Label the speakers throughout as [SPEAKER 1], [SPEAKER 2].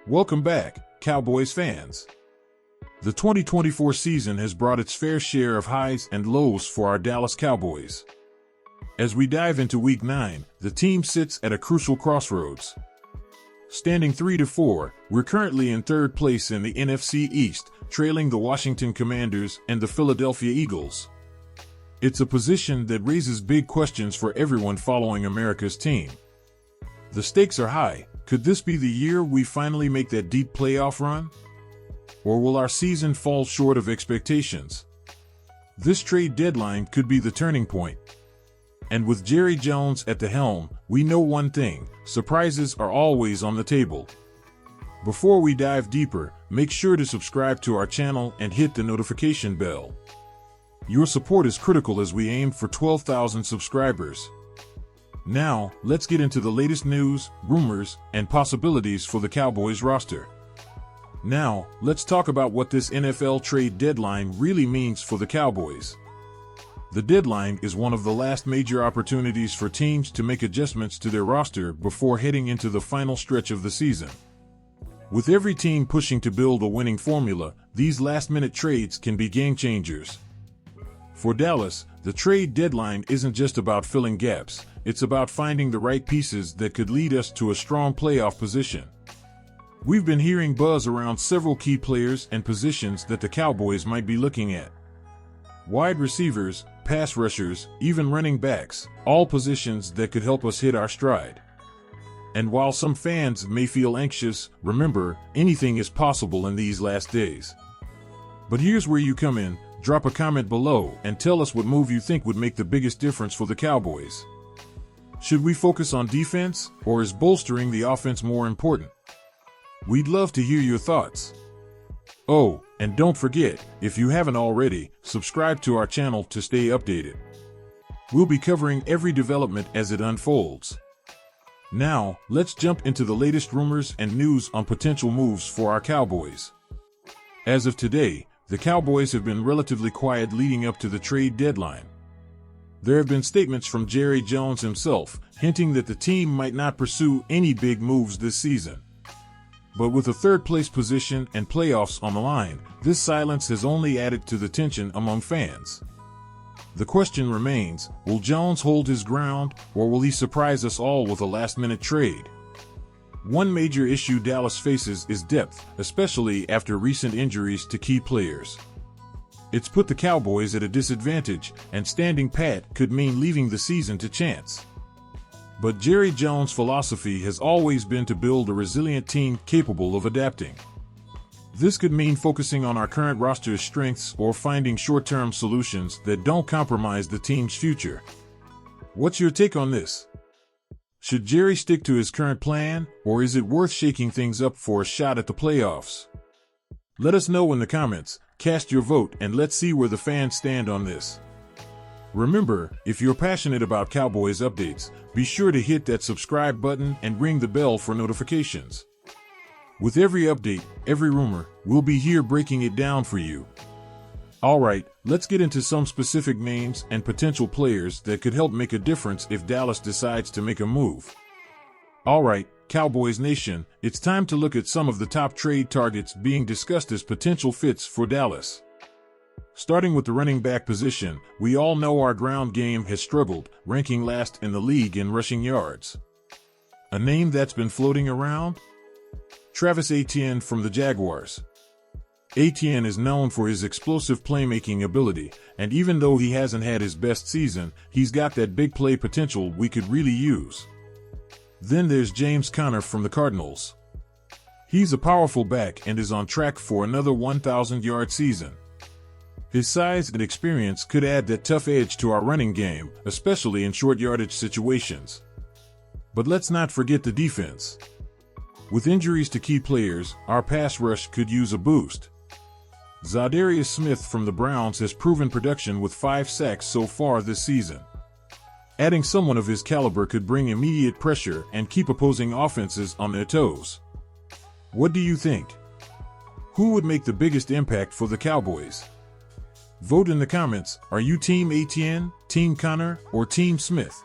[SPEAKER 1] Welcome back, Cowboys fans. The 2024 season has brought its fair share of highs and lows for our Dallas Cowboys. As we dive into Week 9, the team sits at a crucial crossroads. Standing 3-4, we're currently in third place in the NFC East, trailing the Washington Commanders and the Philadelphia Eagles. It's a position that raises big questions for everyone following America's team. The stakes are high. Could this be the year we finally make that deep playoff run? Or will our season fall short of expectations? This trade deadline could be the turning point. And with Jerry Jones at the helm, we know one thing: surprises are always on the table. Before we dive deeper, make sure to subscribe to our channel and hit the notification bell. Your support is critical as we aim for 12,000 subscribers. Now, let's get into the latest news, rumors, and possibilities for the Cowboys roster. Now, let's talk about what this NFL trade deadline really means for the Cowboys. The deadline is one of the last major opportunities for teams to make adjustments to their roster before heading into the final stretch of the season. With every team pushing to build a winning formula, these last-minute trades can be game changers. For Dallas, the trade deadline isn't just about filling gaps, it's about finding the right pieces that could lead us to a strong playoff position. We've been hearing buzz around several key players and positions that the Cowboys might be looking at. Wide receivers, pass rushers, even running backs, all positions that could help us hit our stride. And while some fans may feel anxious, remember, anything is possible in these last days. But here's where you come in. Drop a comment below and tell us what move you think would make the biggest difference for the Cowboys. Should we focus on defense, or is bolstering the offense more important? We'd love to hear your thoughts. Oh, and don't forget, if you haven't already, subscribe to our channel to stay updated. We'll be covering every development as it unfolds. Now, let's jump into the latest rumors and news on potential moves for our Cowboys. As of today, the Cowboys have been relatively quiet leading up to the trade deadline. There have been statements from Jerry Jones himself, hinting that the team might not pursue any big moves this season. But with a third-place position and playoffs on the line, this silence has only added to the tension among fans. The question remains, will Jones hold his ground, or will he surprise us all with a last-minute trade? One major issue Dallas faces is depth, especially after recent injuries to key players. It's put the Cowboys at a disadvantage, and standing pat could mean leaving the season to chance. But Jerry Jones' philosophy has always been to build a resilient team capable of adapting. This could mean focusing on our current roster's strengths or finding short-term solutions that don't compromise the team's future. What's your take on this? Should Jerry stick to his current plan, or is it worth shaking things up for a shot at the playoffs? Let us know in the comments, cast your vote, and let's see where the fans stand on this. Remember, if you're passionate about Cowboys updates, be sure to hit that subscribe button and ring the bell for notifications. With every update, every rumor, we'll be here breaking it down for you. Alright, let's get into some specific names and potential players that could help make a difference if Dallas decides to make a move. Alright, Cowboys Nation, it's time to look at some of the top trade targets being discussed as potential fits for Dallas. Starting with the running back position, we all know our ground game has struggled, ranking last in the league in rushing yards. A name that's been floating around? Travis Etienne from the Jaguars. Etienne is known for his explosive playmaking ability, and even though he hasn't had his best season, he's got that big play potential we could really use. Then there's James Conner from the Cardinals. He's a powerful back and is on track for another 1,000-yard season. His size and experience could add that tough edge to our running game, especially in short yardage situations. But let's not forget the defense. With injuries to key players, our pass rush could use a boost. Zadarius Smith from the Browns has proven production with 5 sacks so far this season. Adding someone of his caliber could bring immediate pressure and keep opposing offenses on their toes. What do you think? Who would make the biggest impact for the Cowboys? Vote in the comments. Are you Team Etienne, Team Conner, or Team Smith?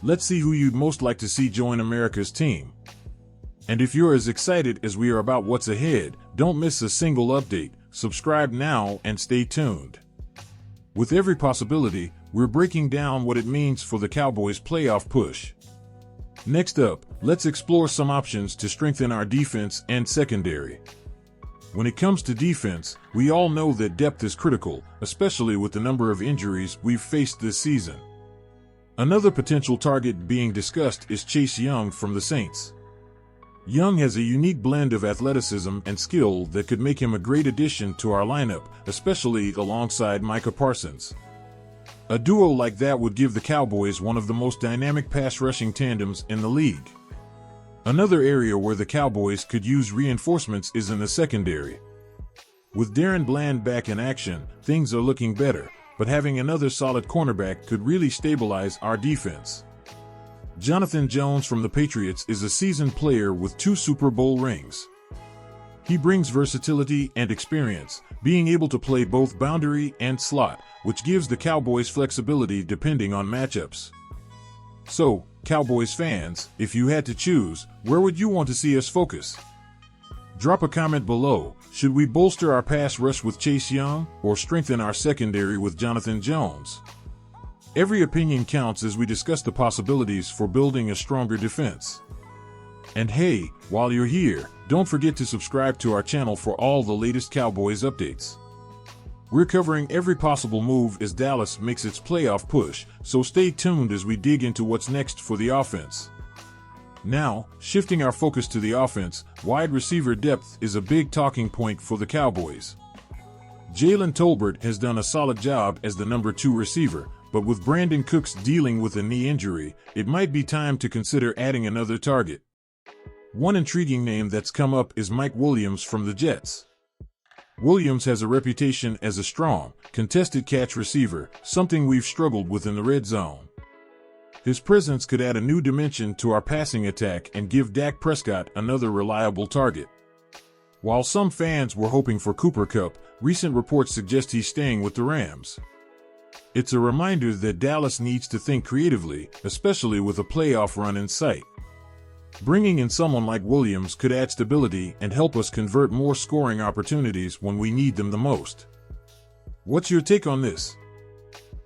[SPEAKER 1] Let's see who you'd most like to see join America's team. And if you're as excited as we are about what's ahead, don't miss a single update. Subscribe now and stay tuned. With every possibility, we're breaking down what it means for the Cowboys' playoff push. Next up, let's explore some options to strengthen our defense and secondary. When it comes to defense, we all know that depth is critical, especially with the number of injuries we've faced this season. Another potential target being discussed is Chase Young from the Saints. Young has a unique blend of athleticism and skill that could make him a great addition to our lineup, especially alongside Micah Parsons. A duo like that would give the Cowboys one of the most dynamic pass rushing tandems in the league. Another area where the Cowboys could use reinforcements is in the secondary. With Darren Bland back in action, things are looking better, but having another solid cornerback could really stabilize our defense. Jonathan Jones from the Patriots is a seasoned player with 2 Super Bowl rings. He brings versatility and experience, being able to play both boundary and slot, which gives the Cowboys flexibility depending on matchups. So, Cowboys fans, if you had to choose, where would you want to see us focus? Drop a comment below. Should we bolster our pass rush with Chase Young or strengthen our secondary with Jonathan Jones? Every opinion counts as we discuss the possibilities for building a stronger defense. And hey, while you're here, don't forget to subscribe to our channel for all the latest Cowboys updates. We're covering every possible move as Dallas makes its playoff push, so stay tuned as we dig into what's next for the offense. Now, shifting our focus to the offense, wide receiver depth is a big talking point for the Cowboys. Jalen Tolbert has done a solid job as the number 2 receiver, but with Brandon Cooks dealing with a knee injury, it might be time to consider adding another target. One intriguing name that's come up is Mike Williams from the Jets. Williams has a reputation as a strong, contested catch receiver, something we've struggled with in the red zone. His presence could add a new dimension to our passing attack and give Dak Prescott another reliable target. While some fans were hoping for Cooper Kupp, recent reports suggest he's staying with the Rams. It's a reminder that Dallas needs to think creatively, especially with a playoff run in sight. Bringing in someone like Williams could add stability and help us convert more scoring opportunities when we need them the most. What's your take on this?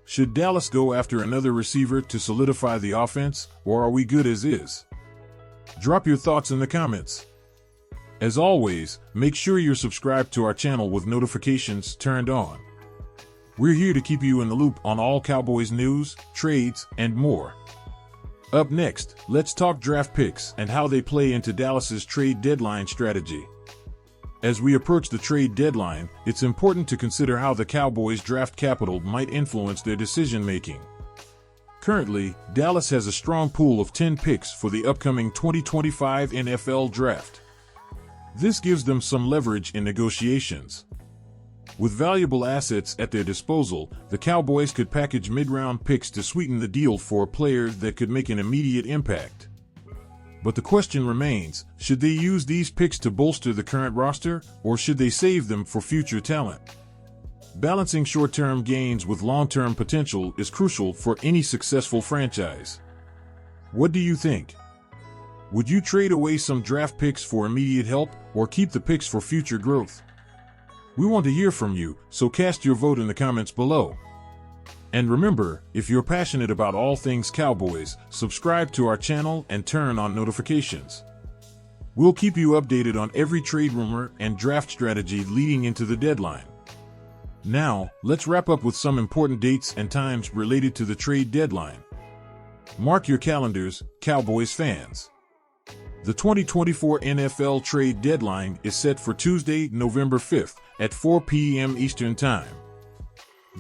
[SPEAKER 1] Should Dallas go after another receiver to solidify the offense, or are we good as is? Drop your thoughts in the comments. As always, make sure you're subscribed to our channel with notifications turned on. We're here to keep you in the loop on all Cowboys news, trades, and more. Up next, let's talk draft picks and how they play into Dallas's trade deadline strategy. As we approach the trade deadline, it's important to consider how the Cowboys' draft capital might influence their decision-making. Currently, Dallas has a strong pool of 10 picks for the upcoming 2025 NFL Draft. This gives them some leverage in negotiations. With valuable assets at their disposal, the Cowboys could package mid-round picks to sweeten the deal for players that could make an immediate impact. But the question remains, should they use these picks to bolster the current roster, or should they save them for future talent? Balancing short-term gains with long-term potential is crucial for any successful franchise. What do you think? Would you trade away some draft picks for immediate help, or keep the picks for future growth? We want to hear from you, so cast your vote in the comments below. And remember, if you're passionate about all things Cowboys, subscribe to our channel and turn on notifications. We'll keep you updated on every trade rumor and draft strategy leading into the deadline. Now, let's wrap up with some important dates and times related to the trade deadline. Mark your calendars, Cowboys fans. The 2024 NFL trade deadline is set for Tuesday, November 5th at 4 p.m. Eastern Time.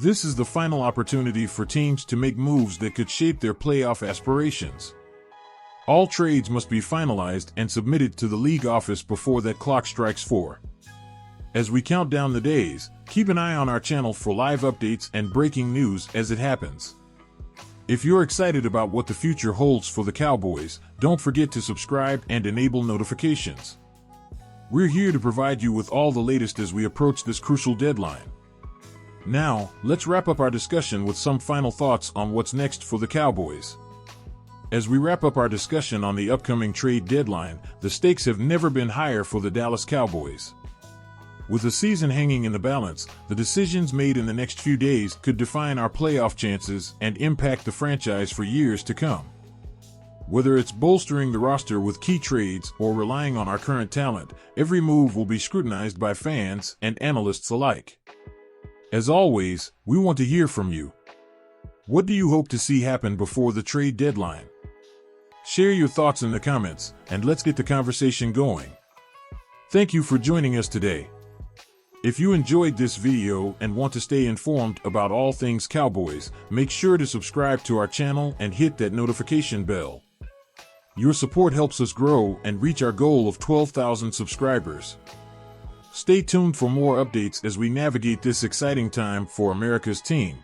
[SPEAKER 1] This is the final opportunity for teams to make moves that could shape their playoff aspirations. All trades must be finalized and submitted to the league office before that clock strikes 4. As we count down the days, keep an eye on our channel for live updates and breaking news as it happens. If you're excited about what the future holds for the Cowboys, don't forget to subscribe and enable notifications. We're here to provide you with all the latest as we approach this crucial deadline. Now, let's wrap up our discussion with some final thoughts on what's next for the Cowboys. As we wrap up our discussion on the upcoming trade deadline, the stakes have never been higher for the Dallas Cowboys. With the season hanging in the balance, the decisions made in the next few days could define our playoff chances and impact the franchise for years to come. Whether it's bolstering the roster with key trades or relying on our current talent, every move will be scrutinized by fans and analysts alike. As always, we want to hear from you. What do you hope to see happen before the trade deadline? Share your thoughts in the comments, and let's get the conversation going. Thank you for joining us today. If you enjoyed this video and want to stay informed about all things Cowboys, make sure to subscribe to our channel and hit that notification bell. Your support helps us grow and reach our goal of 12,000 subscribers. Stay tuned for more updates as we navigate this exciting time for America's team.